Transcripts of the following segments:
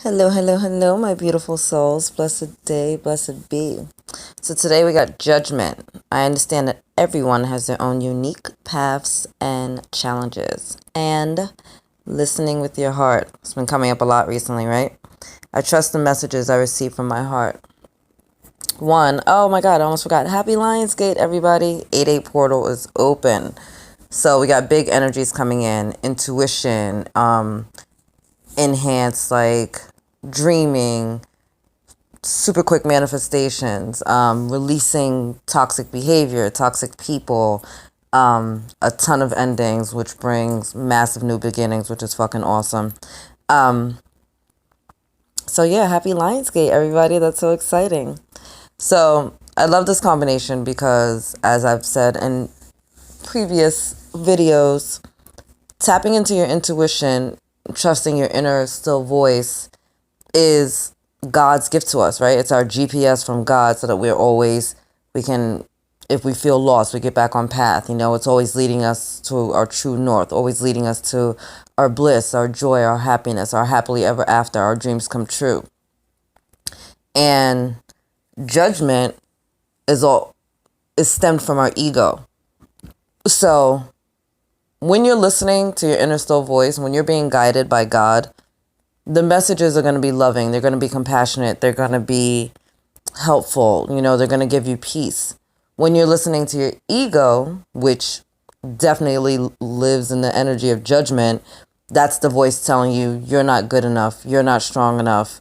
Hello, hello, hello, my beautiful souls. Blessed day, blessed be. So today we got judgment. I understand that everyone has their own unique paths and challenges. And listening with your heart. It's been coming up a lot recently, right? I trust the messages I receive from my heart. One, oh my God, I almost forgot. Happy Lionsgate, everybody. 8-8 portal is open. So we got big energies coming in. Intuition, enhanced like dreaming, super quick manifestations, releasing toxic behavior, toxic people, a ton of endings, which brings massive new beginnings, which is fucking awesome. So yeah, happy Lionsgate, everybody. That's so exciting. So I love this combination because, as I've said in previous videos, tapping into your intuition, trusting your inner still voice is God's gift to us, right? It's our GPS from God so that we can, if we feel lost, we get back on path. It's always leading us to our true north, always leading us to our bliss, our joy, our happiness, our happily ever after, our dreams come true. And judgment is stemmed from our ego. So when you're listening to your inner still voice, when you're being guided by God, the messages are going to be loving. They're going to be compassionate. They're going to be helpful. They're going to give you peace. When you're listening to your ego, which definitely lives in the energy of judgment, that's the voice telling you you're not good enough. You're not strong enough.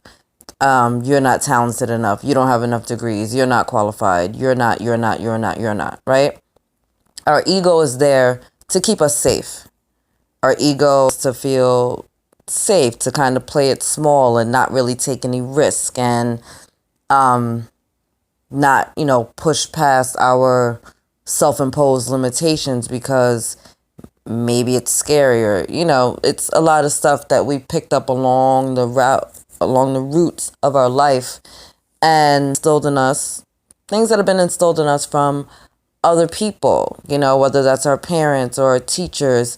You're not talented enough. You don't have enough degrees. You're not qualified. You're not, right? Our ego is there to keep us safe. Our ego is to feel safe, to kind of play it small and not really take any risk and not, push past our self-imposed limitations because maybe it's scary or, it's a lot of stuff that we picked up along the roots of our life and instilled in us, things that have been instilled in us from other people, whether that's our parents or our teachers.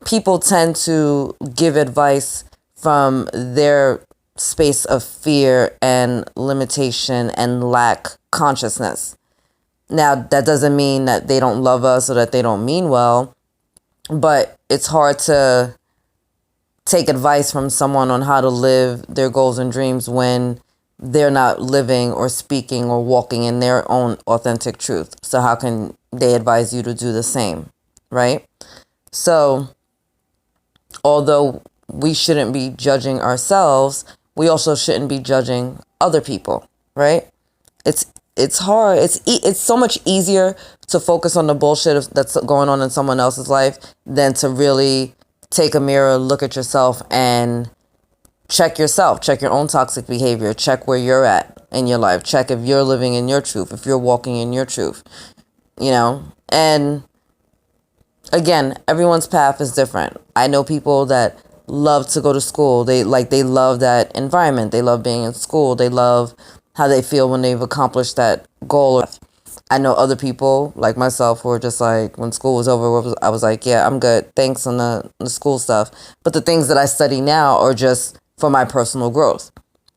People tend to give advice from their space of fear and limitation and lack consciousness. Now, that doesn't mean that they don't love us or that they don't mean well, but it's hard to take advice from someone on how to live their goals and dreams when they're not living or speaking or walking in their own authentic truth. So how can they advise you to do the same, right? So although we shouldn't be judging ourselves, we also shouldn't be judging other people, right? It's hard. It's so much easier to focus on the bullshit that's going on in someone else's life than to really take a mirror, look at yourself, and check yourself. Check your own toxic behavior. Check where you're at in your life. Check if you're living in your truth, if you're walking in your truth, And again, everyone's path is different. I know people that love to go to school. They love that environment. They love being in school. They love how they feel when they've accomplished that goal. I know other people like myself who are just like, when school was over, I was like, yeah, I'm good. Thanks on the school stuff. But the things that I study now are just for my personal growth.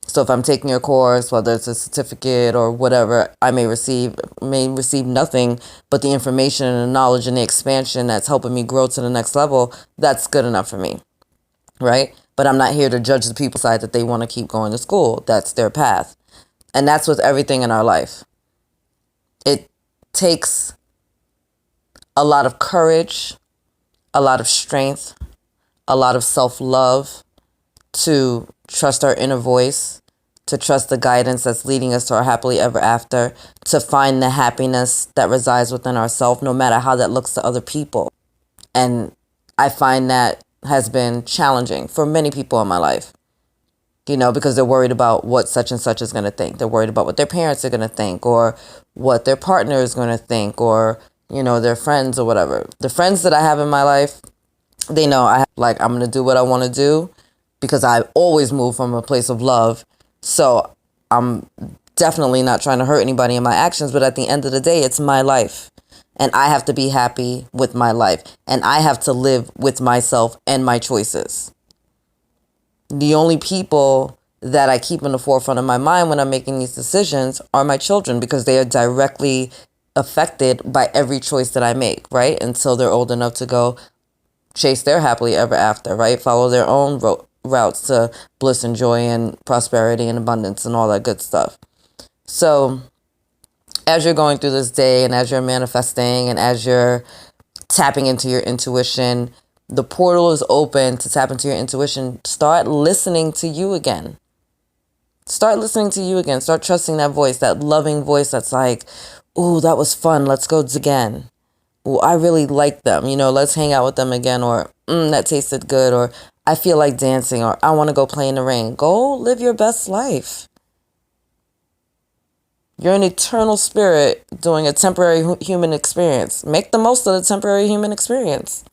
So if I'm taking a course, whether it's a certificate or whatever, I may receive nothing but the information and the knowledge and the expansion that's helping me grow to the next level. That's good enough for me, right? But I'm not here to judge the people side that they want to keep going to school. That's their path. And that's with everything in our life. It takes a lot of courage, a lot of strength, a lot of self-love to trust our inner voice, to trust the guidance that's leading us to our happily ever after, to find the happiness that resides within ourselves, no matter how that looks to other people. And I find that has been challenging for many people in my life, because they're worried about what such and such is going to think. They're worried about what their parents are going to think or what their partner is going to think or, their friends or whatever. The friends that I have in my life, they know I'm going to do what I want to do because I always move from a place of love. So I'm definitely not trying to hurt anybody in my actions. But at the end of the day, it's my life. And I have to be happy with my life. And I have to live with myself and my choices. The only people that I keep in the forefront of my mind when I'm making these decisions are my children, because they are directly affected by every choice that I make, right? Until they're old enough to go chase their happily ever after, right? Follow their own routes to bliss and joy and prosperity and abundance and all that good stuff. So as you're going through this day and as you're manifesting and as you're tapping into your intuition, the portal is open to tap into your intuition. Start listening to you again. Start listening to you again. Start trusting that voice, that loving voice that's like, ooh, that was fun. Let's go again. Ooh, I really like them. Let's hang out with them again. Or, that tasted good. Or, I feel like dancing. Or, I want to go play in the rain. Go live your best life. You're an eternal spirit doing a temporary human experience. Make the most of the temporary human experience.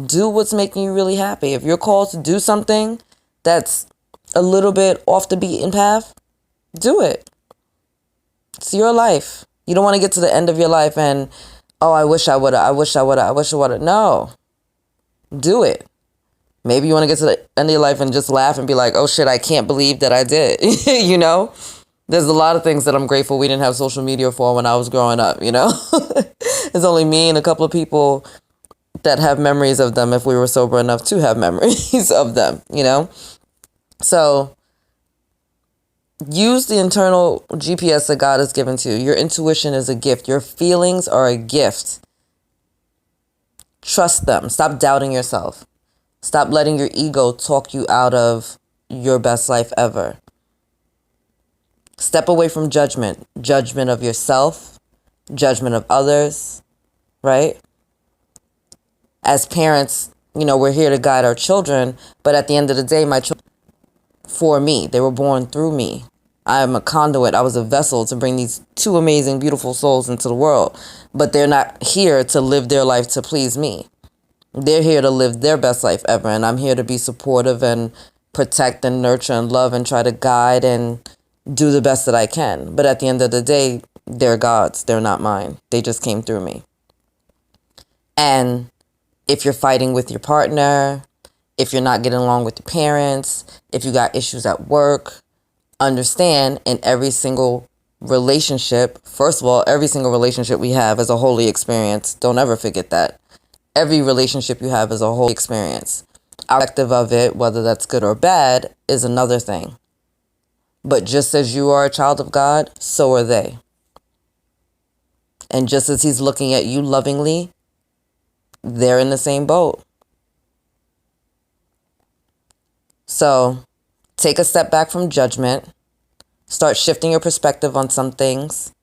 Do what's making you really happy. If you're called to do something that's a little bit off the beaten path, do it. It's your life. You don't want to get to the end of your life and, oh, I wish I would have. No. Do it. Maybe you want to get to the end of your life and just laugh and be like, oh shit, I can't believe that I did. There's a lot of things that I'm grateful we didn't have social media for when I was growing up, It's only me and a couple of people that have memories of them if we were sober enough to have memories of them, So use the internal GPS that God has given to you. Your intuition is a gift. Your feelings are a gift. Trust them. Stop doubting yourself. Stop letting your ego talk you out of your best life ever. Step away from judgment. Judgment of yourself. Judgment of others. Right? As parents, we're here to guide our children. But at the end of the day, my children, for me, they were born through me. I am a conduit. I was a vessel to bring these two amazing, beautiful souls into the world. But they're not here to live their life to please me. They're here to live their best life ever. And I'm here to be supportive and protect and nurture and love and try to guide and do the best that I can. But at the end of the day, they're God's. They're not mine. They just came through me. And if you're fighting with your partner, if you're not getting along with your parents, if you got issues at work, understand in every single relationship, first of all, every single relationship we have is a holy experience. Don't ever forget that. Every relationship you have is a holy experience. Our perspective of it, whether that's good or bad, is another thing. But just as you are a child of God, so are they. And just as he's looking at you lovingly, they're in the same boat. So take a step back from judgment. Start shifting your perspective on some things.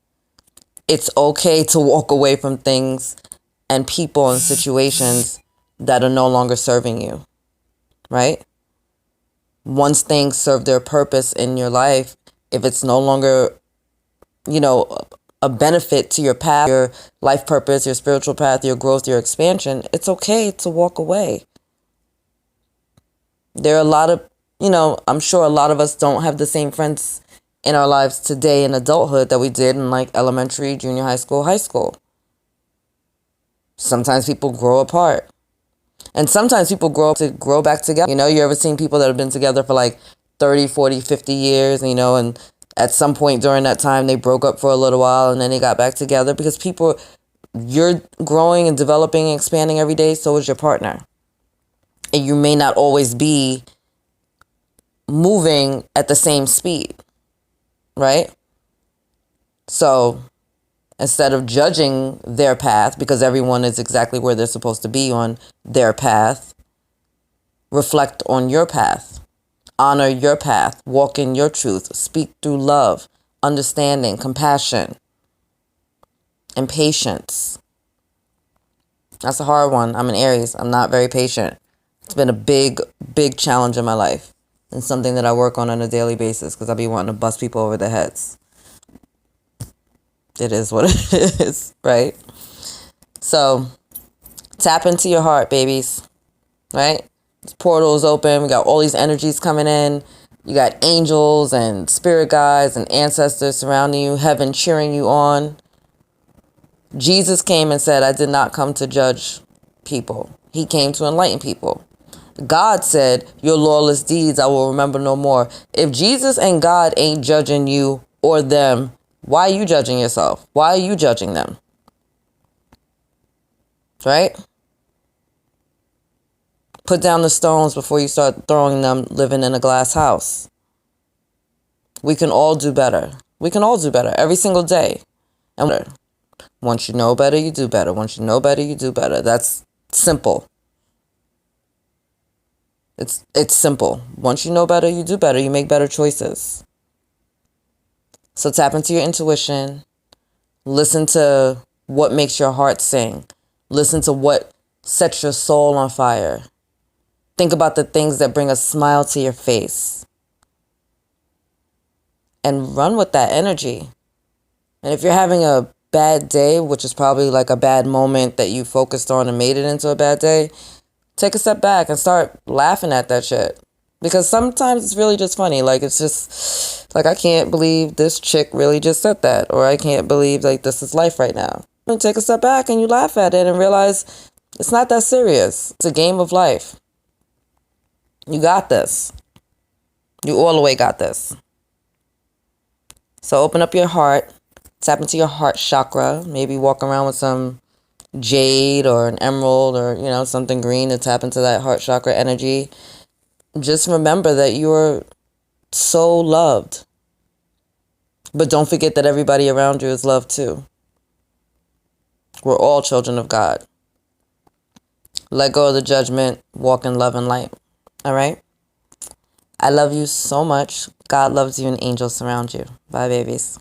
It's okay to walk away from things and people and situations that are no longer serving you, right? Once things serve their purpose in your life, if it's no longer, a benefit to your path, your life purpose, your spiritual path, your growth, your expansion, it's okay to walk away. There are a lot of, I'm sure a lot of us don't have the same friends in our lives today in adulthood that we did in like elementary, junior high school. Sometimes people grow apart. And sometimes people grow back together. You ever seen people that have been together for like 30, 40, 50 years, and at some point during that time they broke up for a little while and then they got back together, because you're growing and developing and expanding every day, so is your partner. And you may not always be moving at the same speed, right? So instead of judging their path, because everyone is exactly where they're supposed to be on their path, reflect on your path. Honor your path. Walk in your truth. Speak through love, understanding, compassion, and patience. That's a hard one. I'm an Aries. I'm not very patient. It's been a big, big challenge in my life, and something that I work on a daily basis, because I be wanting to bust people over their heads. It is what it is, right? So tap into your heart, babies, right? This portal is open. We got all these energies coming in. You got angels and spirit guides and ancestors surrounding you, heaven cheering you on. Jesus came and said, I did not come to judge people. He came to enlighten people. God said, your lawless deeds I will remember no more. If Jesus and God ain't judging you or them, why are you judging yourself? Why are you judging them? Right? Put down the stones before you start throwing them living in a glass house. We can all do better. We can all do better every single day. And once you know better, you do better. Once you know better, you do better. That's simple. It's simple. Once you know better, you do better. You make better choices. So tap into your intuition. Listen to what makes your heart sing. Listen to what sets your soul on fire. Think about the things that bring a smile to your face. And run with that energy. And if you're having a bad day, which is probably like a bad moment that you focused on and made it into a bad day, take a step back and start laughing at that shit. Because sometimes it's really just funny. Like, it's just like, I can't believe this chick really just said that. Or I can't believe like this is life right now. And take a step back and you laugh at it and realize it's not that serious. It's a game of life. You got this. You all the way got this. So open up your heart. Tap into your heart chakra. Maybe walk around with some jade or an emerald or, something green to tap into that heart chakra energy. Just remember that you're so loved. But don't forget that everybody around you is loved too. We're all children of God. Let go of the judgment. Walk in love and light. All right? I love you so much. God loves you and angels surround you. Bye, babies.